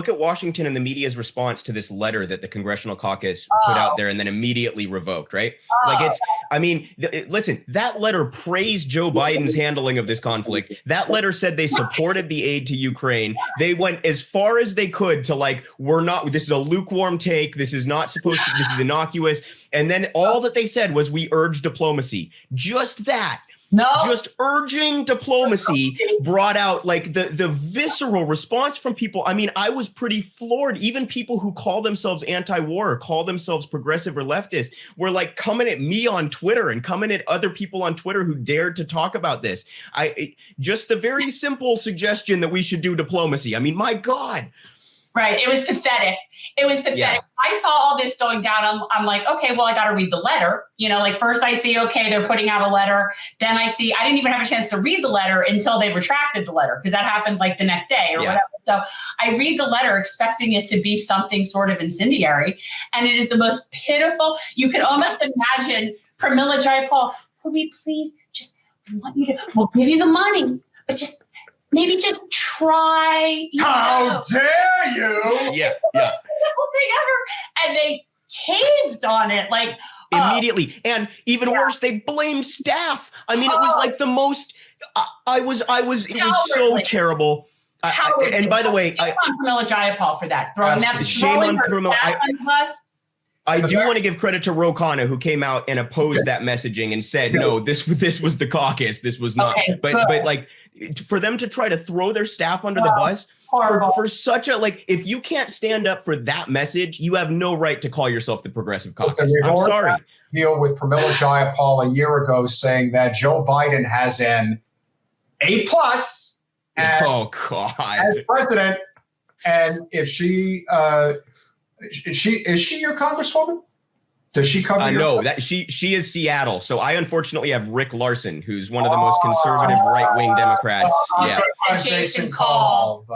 look at Washington and the media's response to this letter that the Congressional Caucus put out there and then immediately revoked, right? Listen, that letter praised Joe Biden's handling of this conflict. That letter said they supported the aid to Ukraine. They went as far as they could to this is a lukewarm take. This is not supposed to, this is innocuous. And then all that they said was, we urge diplomacy. Just that. No. Just urging diplomacy brought out the visceral response from people. I mean, I was pretty floored. Even people who call themselves anti-war or call themselves progressive or leftist were coming at me on Twitter and coming at other people on Twitter who dared to talk about this. Just the very simple suggestion that we should do diplomacy. I mean, my God. Right. It was pathetic. Yeah. I saw all this going down. I'm like, okay, well, I got to read the letter. First I see, okay, they're putting out a letter. Then I see, I didn't even have a chance to read the letter until they retracted the letter, because that happened the next day or whatever. So I read the letter expecting it to be something sort of incendiary. And it is the most pitiful. You can almost imagine Pramila Jayapal, could we please we'll give you the money, but maybe just try. How dare you? Yeah. Thing ever. And they caved on it immediately. And even worse, they blamed staff. I mean, it was the most, it was so terrible. And by the way, shame on Pramila Jayapal for that. Shame on Pramila. I do want to give credit to Ro Khanna, who came out and opposed that messaging and said, no, this was the caucus. This was not. Okay, but for them to try to throw their staff under the bus for such if you can't stand up for that message, you have no right to call yourself the progressive caucus. I'm sorry. Deal with Pramila Jayapal a year ago saying that Joe Biden has an A+ as president, and if she is she your congresswoman? Does she cover? No, that she is Seattle. So I unfortunately have Rick Larson, who's one of the most conservative right-wing Democrats. And Jason Call.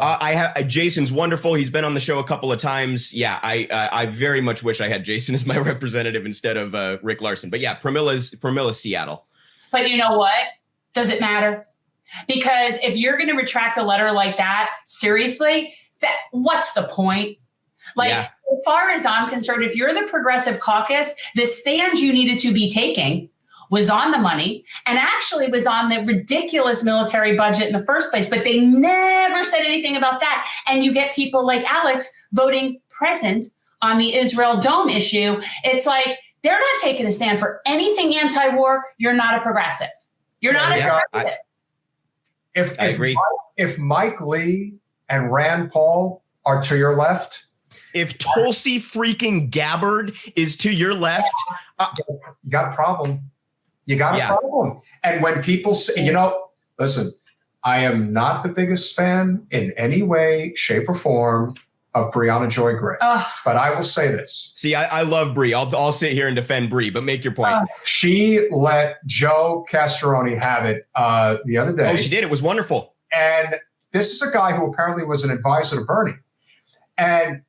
Jason's wonderful. He's been on the show a couple of times. Yeah, I very much wish I had Jason as my representative instead of Rick Larson. But yeah, Pramila's Seattle. But you know what? Does it matter? Because if you're going to retract a letter like that, seriously, what's the point? As far as I'm concerned, if you're the progressive caucus, the stand you needed to be taking was on the money and actually was on the ridiculous military budget in the first place. But they never said anything about that. And you get people like Alex voting present on the Israel Dome issue. It's they're not taking a stand for anything anti-war. You're not a progressive. You're not a progressive. I agree. If Mike Lee and Rand Paul are to your left, if Tulsi freaking Gabbard is to your left, you got a problem. You got a problem. And when people say, listen, I am not the biggest fan in any way, shape, or form of Brianna Joy Gray. But I will say this. See, I love Bri. I'll sit here and defend Bri, but make your point. She let Joe Castroni have it the other day. Oh, she did. It was wonderful. And this is a guy who apparently was an advisor to Bernie. And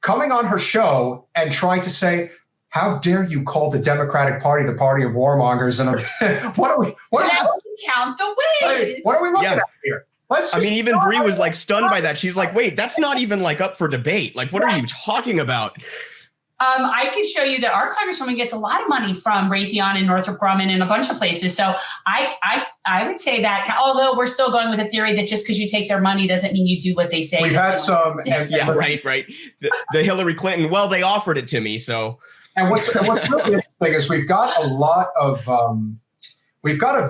coming on her show and trying to say, how dare you call the Democratic Party the party of warmongers? And what are we count the ways. What are we looking at here? Even Bri was stunned by that. She's wait, that's not even up for debate. What are you talking about? I could show you that our congresswoman gets a lot of money from Raytheon and Northrop Grumman and a bunch of places. So I would say that, although we're still going with the theory that just because you take their money doesn't mean you do what they say. We've had some. Right. The Hillary Clinton, well, they offered it to me, so. And what's really interesting is we've got a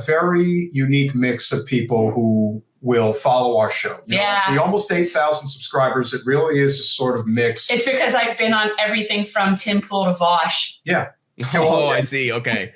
very unique mix of people who will follow our show. The almost 8,000 subscribers, it really is a sort of mix. It's because I've been on everything from Tim Pool to Vosh. Yeah. I see. Okay.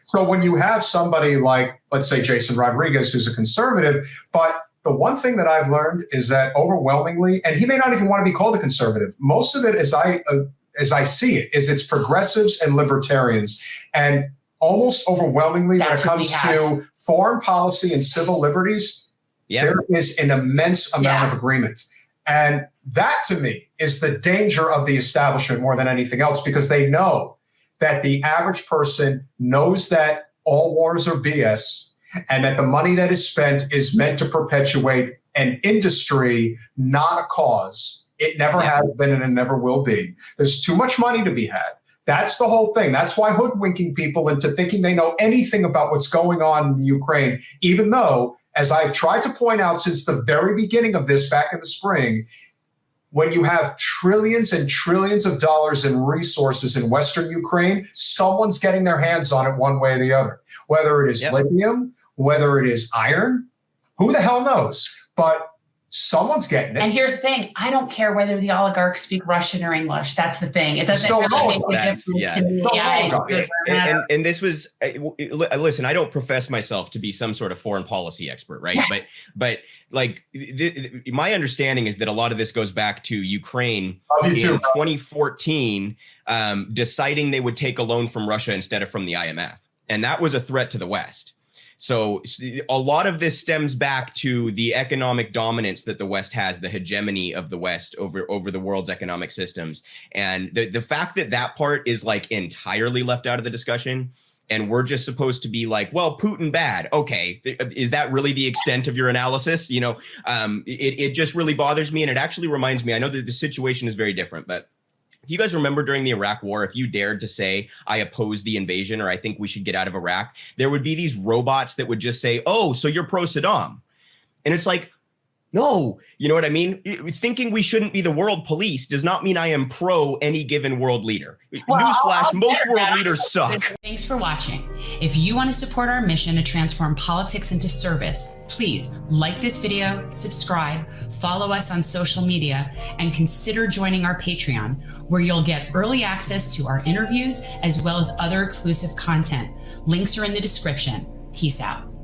So when you have somebody like, let's say, Jason Rodriguez, who's a conservative, but the one thing that I've learned is that overwhelmingly, and he may not even want to be called a conservative, most of it, as I see it, is it's progressives and libertarians. And almost overwhelmingly, when it comes to foreign policy and civil liberties, there is an immense amount of agreement. And that, to me, is the danger of the establishment more than anything else, because they know that the average person knows that all wars are BS and that the money that is spent is meant to perpetuate an industry, not a cause. It never has been and it never will be. There's too much money to be had. That's the whole thing. That's why hoodwinking people into thinking they know anything about what's going on in Ukraine, even though, as I've tried to point out since the very beginning of this back in the spring, when you have trillions and trillions of dollars in resources in Western Ukraine, someone's getting their hands on it one way or the other. Whether it is lithium, whether it is iron, who the hell knows? But someone's getting it. And here's the thing. I don't care whether the oligarchs speak Russian or English. That's the thing. It doesn't really make a difference to me. And this was, listen, I don't profess myself to be some sort of foreign policy expert, right? but like my understanding is that a lot of this goes back to Ukraine in 2014 deciding they would take a loan from Russia instead of from the IMF. And that was a threat to the West. So a lot of this stems back to the economic dominance that the West has, the hegemony of the West over the world's economic systems. And the fact that that part is like entirely left out of the discussion, and we're just supposed to be like, well, Putin bad. Okay, is that really the extent of your analysis? You know, it just really bothers me. And it actually reminds me, I know that the situation is very different, but you guys remember during the Iraq war, if you dared to say, I oppose the invasion or I think we should get out of Iraq, there would be these robots that would just say, oh, so you're pro Saddam. And it's like, no, you know what I mean? Thinking we shouldn't be the world police does not mean I am pro any given world leader. Newsflash, most world leaders suck. Thanks for watching. If you want to support our mission to transform politics into service, please like this video, subscribe, follow us on social media, and consider joining our Patreon, where you'll get early access to our interviews as well as other exclusive content. Links are in the description. Peace out.